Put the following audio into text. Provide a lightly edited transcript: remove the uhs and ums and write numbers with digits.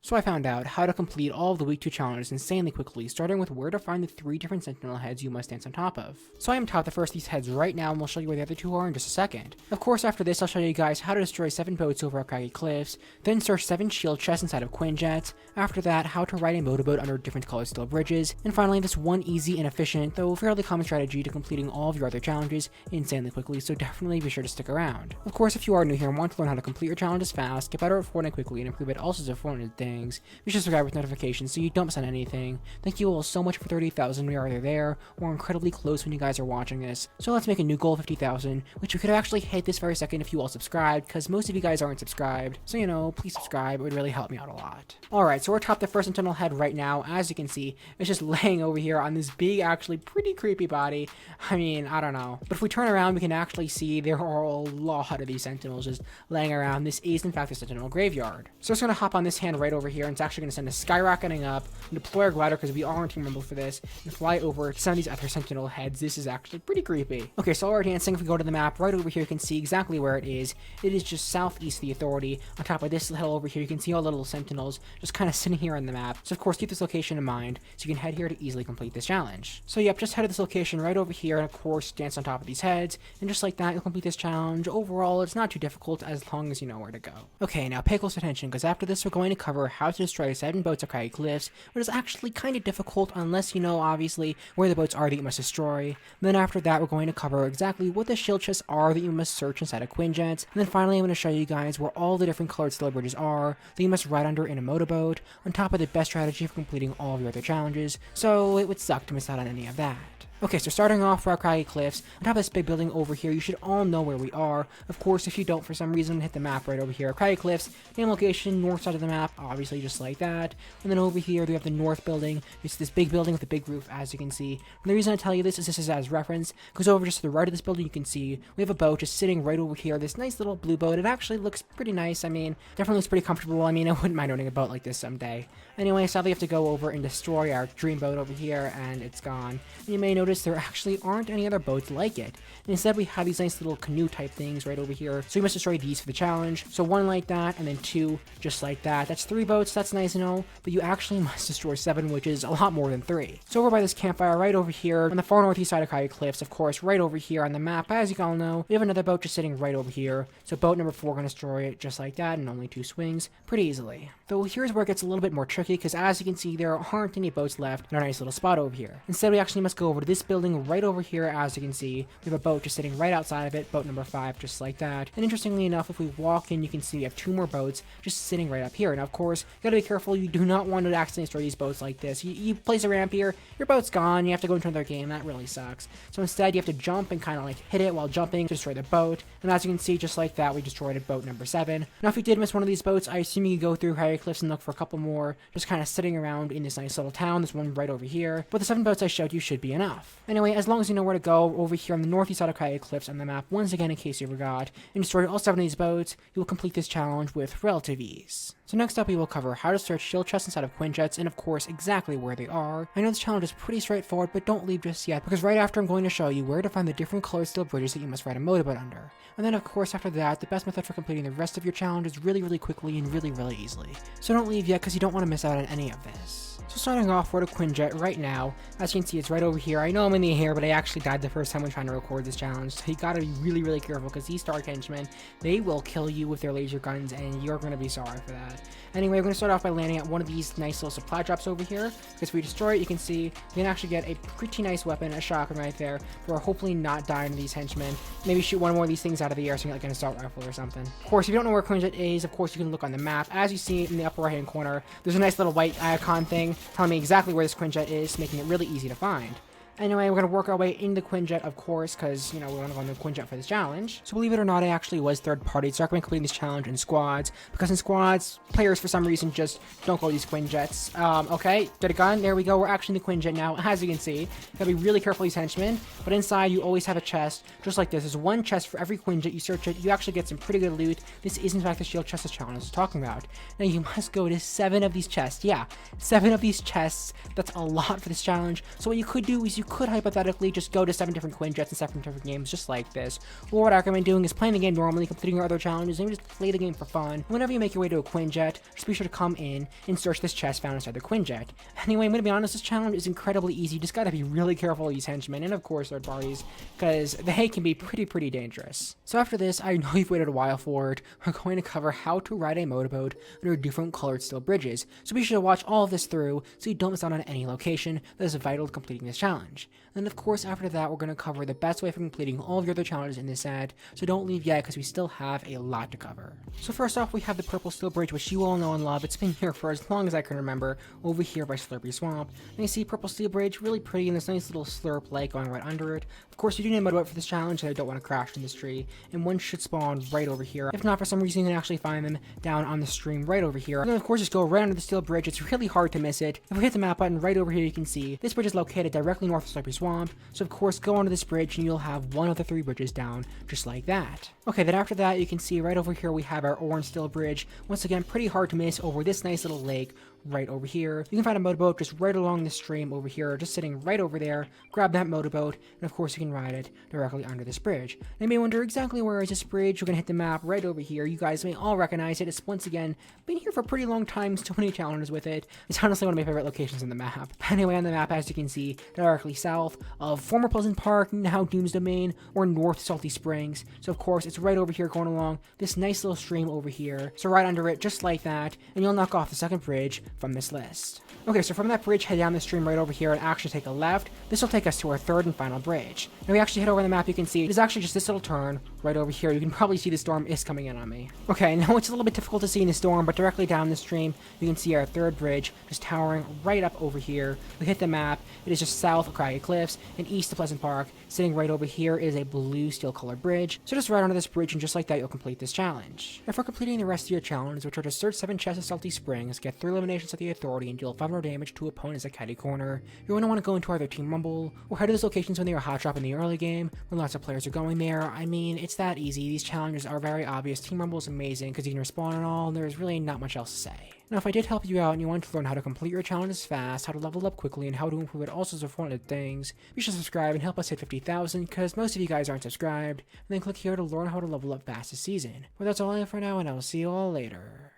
So I found out how to complete all of the week 2 challenges insanely quickly, starting with where to find the 3 different sentinel heads you must dance on top of. So I am taught the first of these heads right now, and we'll show you where the other 2 are in just a second. Of course, after this I'll show you guys how to destroy 7 boats over at cryoglyphs, then search 7 shield chests inside of Quinjets, after that how to ride a motorboat under different colored steel bridges, and finally this one easy and efficient, though fairly common strategy to completing all of your other challenges insanely quickly, so definitely be sure to stick around. Of course, if you are new here and want to learn how to complete your challenges fast, get better at Fortnite quickly, and improve at all sorts of Fortnite things, be sure to subscribe with notifications so you don't miss on anything. Thank you all so much for 30,000. We are either there or incredibly close when you guys are watching this. So let's make a new goal of 50,000, which we could have actually hit this very second if you all subscribed, because most of you guys aren't subscribed. So please subscribe, it would really help me out a lot. Alright, so we're atop the first sentinel head right now. As you can see, it's just laying over here on this big, actually pretty creepy body. I mean, I don't know. But if we turn around, we can actually see there are a lot of these sentinels just laying around. This is in fact a sentinel graveyard. So we're just going to hop on this hand right over here, and it's actually going to send us skyrocketing up, and deploy our glider because we are on team rumble for this, and fly over to some of these other sentinel heads. This is actually pretty creepy. Okay, so our dancing, if we go to the map right over here, you can see exactly where it is. It is just southeast of the authority. On top of this hill over here, you can see all the little sentinels just kind of sitting here on the map. So of course, keep this location in mind so you can head here to easily complete this challenge. So yep, just head to this location right over here, and of course, dance on top of these heads, and just like that, you'll complete this challenge. Overall, it's not too difficult as long as you know where to go. Okay, now pay close attention, because after this, we're going to cover how to destroy 7 boats of cryoglyphs, which is actually kind of difficult unless you know, obviously, where the boats are that you must destroy. And then after that, we're going to cover exactly what the shield chests are that you must search inside of Quinjets. And then finally, I'm going to show you guys where all the different colored steel bridges are that you must ride under in a motorboat, on top of the best strategy for completing all of your other challenges, so it would suck to miss out on any of that. Okay, so starting off for our cryoglyphs, on top of this big building over here, you should all know where we are. Of course, if you don't for some reason, hit the map right over here. Cryoglyphs, name location, north side of the map, obviously just like that. And then over here, we have the north building. It's this big building with a big roof, as you can see. And the reason I tell you this is as reference, because over just to the right of this building, you can see we have a boat just sitting right over here. This nice little blue boat. It actually looks pretty nice. I mean, definitely looks pretty comfortable. I mean, I wouldn't mind owning a boat like this someday. Anyway, sadly, we have to go over and destroy our dream boat over here, and it's gone. And you may notice there actually aren't any other boats like it. And instead, we have these nice little canoe type things right over here. So we must destroy these for the challenge. So 1 like that, and then 2 just like that. That's 3 boats. That's nice and all. But you actually must destroy 7, which is a lot more than 3. So over by this campfire right over here on the far northeast side of cryoglyphs, of course, right over here on the map, as you all know, we have another boat just sitting right over here. So boat number 4 going to destroy it just like that, and only 2 swings pretty easily. Though here's where it gets a little bit more tricky, because as you can see, there aren't any boats left in our nice little spot over here. Instead, we actually must go over to this building right over here. As you can see, we have a boat just sitting right outside of it, boat number 5, just like that. And interestingly enough, if we walk in, you can see we have 2 more boats just sitting right up here. And of course, you gotta be careful. You do not want to accidentally destroy these boats like this. You place a ramp here, your boat's gone, you have to go into another game. That really sucks. So instead, you have to jump and kind of like hit it while jumping to destroy the boat. And as you can see, just like that, we destroyed boat number 7. Now, if you did miss one of these boats, I assume you can go through cryoglyphs and look for a couple more, just kind of sitting around in this nice little town. There's one right over here, but the 7 boats I showed you should be enough. Anyway, as long as you know where to go, over here on the northeast side of cryoglyphs on the map, once again in case you forgot, and destroy all 7 of these boats, you will complete this challenge with relative ease. So next up, we will cover how to search shield chests inside of Quinjets, and of course exactly where they are. I know this challenge is pretty straightforward, but don't leave just yet, because right after I'm going to show you where to find the different colored steel bridges that you must ride a motorboat under. And then of course after that, the best method for completing the rest of your challenge is really quickly and really easily. So don't leave yet, because you don't want to miss out on any of this. So starting off, we're to Quinjet right now. As you can see, it's right over here. I know I'm in the air, but I actually died the first time when trying to record this challenge. So you gotta be really careful, because these Stark henchmen, they will kill you with their laser guns, and you're gonna be sorry for that. Anyway, we're gonna start off by landing at one of these nice little supply drops over here, because if we destroy it, you can see we can actually get a pretty nice weapon, a shotgun right there, for hopefully not dying to these henchmen. Maybe shoot one more of these things out of the air, so you get like an assault rifle or something. Of course, if you don't know where Quinjet is, of course you can look on the map. As you see in the upper right hand corner, there's a nice little white icon thing telling me exactly where this Quinjet is, making it really easy to find. Anyway, we're going to work our way into Quinjet, of course, because, we want to go into Quinjet for this challenge. So believe it or not, I actually was third party, so I recommend completing this challenge in squads, because in squads, players for some reason just don't go to these Quinjets. Okay, did it gun? There we go, we're actually in the Quinjet now, as you can see. You gotta be really careful with these henchmen, but inside you always have a chest, just like this. There's 1 chest for every Quinjet. You search it, you actually get some pretty good loot. This is in fact the shield chest this challenge is talking about. Now you must go to 7 of these chests. Yeah, 7 of these chests. That's a lot for this challenge. So what you could do is you could hypothetically just go to 7 different Quinjets and 7 different games just like this. Or what I recommend doing is playing the game normally, completing your other challenges, and just play the game for fun. Whenever you make your way to a Quinjet, just be sure to come in and search this chest found inside the Quinjet. Anyway, I'm gonna be honest, this challenge is incredibly easy. You just gotta be really careful of these henchmen, and of course third parties, because they can be pretty dangerous. So after this, I know you've waited a while for it. We're going to cover how to ride a motorboat under different colored steel bridges. So be sure to watch all of this through so you don't miss out on any location that is vital to completing this challenge. And of course, after that, we're going to cover the best way for completing all of your other challenges in this set, so don't leave yet because we still have a lot to cover. So first off, we have the purple steel bridge, which you all know and love. It's been here for as long as I can remember, over here by Slurpy Swamp. And you see purple steel bridge, really pretty, and this nice little slurp lake going right under it. Of course, you do need a motorboat for this challenge, so I don't want to crash in this tree, and one should spawn right over here. If not, for some reason, you can actually find them down on the stream right over here. And then, of course, just go right under the steel bridge. It's really hard to miss it. If we hit the map button right over here, you can see this bridge is located directly north of Slurpy Swamp. So, of course, go onto this bridge, and you'll have one of the 3 bridges down, just like that. Okay, then after that, you can see right over here we have our orange steel bridge. Once again, pretty hard to miss over this nice little lake right over here. You can find a motorboat just right along the stream over here, just sitting right over there. Grab that motorboat, and of course you can ride it directly under this bridge. Now you may wonder exactly where is this bridge. We're gonna hit the map right over here. You guys may all recognize it. It's once again been here for a pretty long time, so many challenges with it. It's honestly one of my favorite locations on the map. Anyway, on the map, as you can see, directly south of former Pleasant Park, now Dunes Domain, or North Salty Springs. So of course it's right over here going along this nice little stream over here. So right under it, just like that, and you'll knock off the second bridge from this list. Okay, so from that bridge, head down the stream right over here and actually take a left. This will take us to our third and final bridge. Now we actually head over the map, you can see it is actually just this little turn right over here. You can probably see the storm is coming in on me. Okay, now it's a little bit difficult to see in the storm, but directly down the stream, you can see our third bridge just towering right up over here. We hit the map. It is just south of Cryoglyphs and east of Pleasant Park. Sitting right over here is a blue steel colored bridge. So just right under this bridge, and just like that, you'll complete this challenge. Now for completing the rest of your challenge, which are to search 7 chests of Salty Springs, get 3 eliminations of the Authority, and deal 500 damage to opponents at Caddy Corner, you're going to want to go into either Team Rumble, or head to those locations when they are hot drop in the early game, when lots of players are going there. I mean, it's that easy. These challenges are very obvious. Team Rumble is amazing because you can respawn and all, and there's really not much else to say. Now, if I did help you out and you want to learn how to complete your challenges fast, how to level up quickly, and how to improve at all sorts of Fortnite things, be sure to subscribe and help us hit 50,000, because most of you guys aren't subscribed, and then click here to learn how to level up fast this season. But that's all I have for now, and I will see you all later.